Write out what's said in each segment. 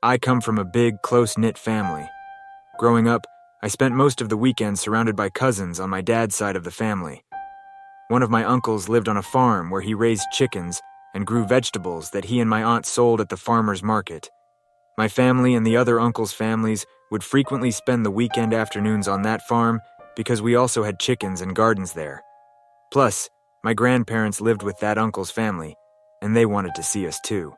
I come from a big, close-knit family. Growing up, I spent most of the weekends surrounded by cousins on my dad's side of the family. One of my uncles lived on a farm where he raised chickens and grew vegetables that he and my aunt sold at the farmer's market. My family and the other uncles' families would frequently spend the weekend afternoons on that farm because we also had chickens and gardens there. Plus, my grandparents lived with that uncle's family, and they wanted to see us too.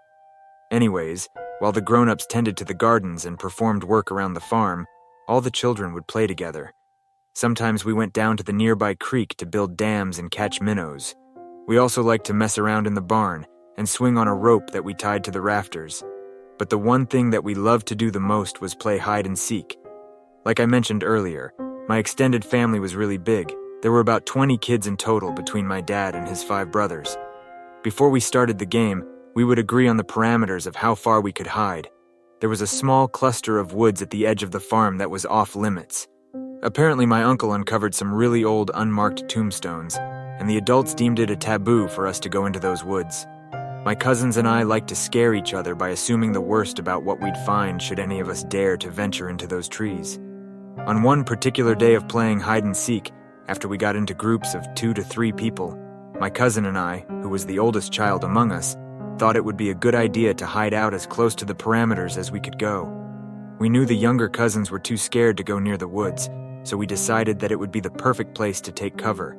Anyways, while the grown-ups tended to the gardens and performed work around the farm, all the children would play together. Sometimes we went down to the nearby creek to build dams and catch minnows. We also liked to mess around in the barn and swing on a rope that we tied to the rafters. But the one thing that we loved to do the most was play hide and seek. Like I mentioned earlier, my extended family was really big. There were about 20 kids in total between my dad and his 5 brothers. Before we started the game, we would agree on the parameters of how far we could hide. There was a small cluster of woods at the edge of the farm that was off limits. Apparently, my uncle uncovered some really old unmarked tombstones, and the adults deemed it a taboo for us to go into those woods. My cousins and I liked to scare each other by assuming the worst about what we'd find should any of us dare to venture into those trees. On one particular day of playing hide and seek, after we got into groups of 2 to 3 people, my cousin and I, who was the oldest child among us, thought it would be a good idea to hide out as close to the perimeters as we could go. We knew the younger cousins were too scared to go near the woods, so we decided that it would be the perfect place to take cover.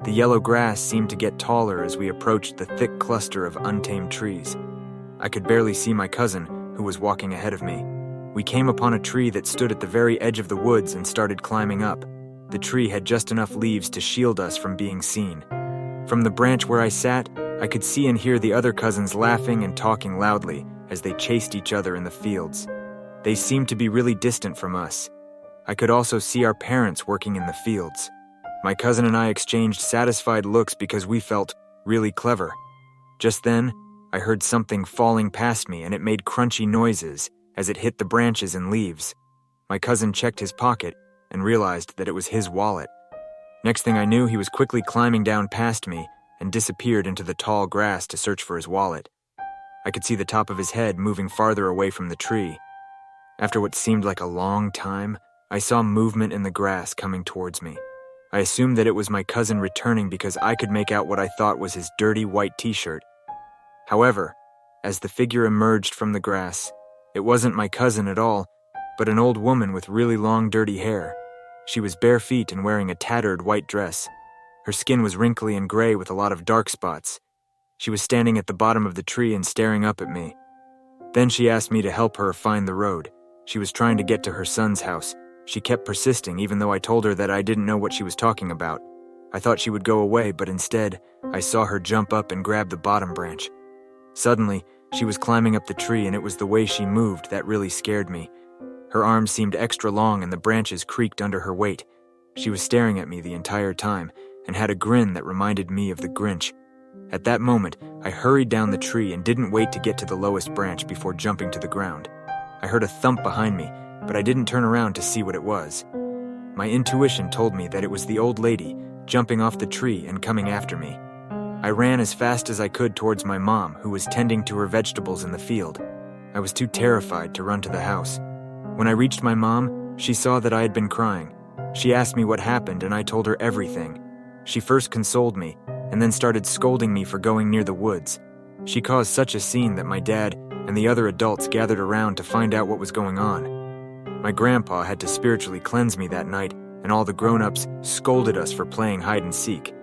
The yellow grass seemed to get taller as we approached the thick cluster of untamed trees. I could barely see my cousin, who was walking ahead of me. We came upon a tree that stood at the very edge of the woods and started climbing up. The tree had just enough leaves to shield us from being seen. From the branch where I sat, I could see and hear the other cousins laughing and talking loudly as they chased each other in the fields. They seemed to be really distant from us. I could also see our parents working in the fields. My cousin and I exchanged satisfied looks because we felt really clever. Just then, I heard something falling past me and it made crunchy noises as it hit the branches and leaves. My cousin checked his pocket and realized that it was his wallet. Next thing I knew, he was quickly climbing down past me and disappeared into the tall grass to search for his wallet. I could see the top of his head moving farther away from the tree. After what seemed like a long time, I saw movement in the grass coming towards me. I assumed that it was my cousin returning because I could make out what I thought was his dirty white t-shirt. However, as the figure emerged from the grass, it wasn't my cousin at all, but an old woman with really long dirty hair. She was bare feet and wearing a tattered white dress. Her skin was wrinkly and gray with a lot of dark spots. She was standing at the bottom of the tree and staring up at me. Then she asked me to help her find the road. She was trying to get to her son's house. She kept persisting even though I told her that I didn't know what she was talking about. I thought she would go away, but instead, I saw her jump up and grab the bottom branch. Suddenly, she was climbing up the tree and it was the way she moved that really scared me. Her arms seemed extra long and the branches creaked under her weight. She was staring at me the entire time and had a grin that reminded me of the Grinch. At that moment, I hurried down the tree and didn't wait to get to the lowest branch before jumping to the ground. I heard a thump behind me, but I didn't turn around to see what it was. My intuition told me that it was the old lady jumping off the tree and coming after me. I ran as fast as I could towards my mom, who was tending to her vegetables in the field. I was too terrified to run to the house. When I reached my mom, she saw that I had been crying. She asked me what happened and I told her everything. She first consoled me and then started scolding me for going near the woods. She caused such a scene that my dad and the other adults gathered around to find out what was going on. My grandpa had to spiritually cleanse me that night, and all the grown-ups scolded us for playing hide and seek.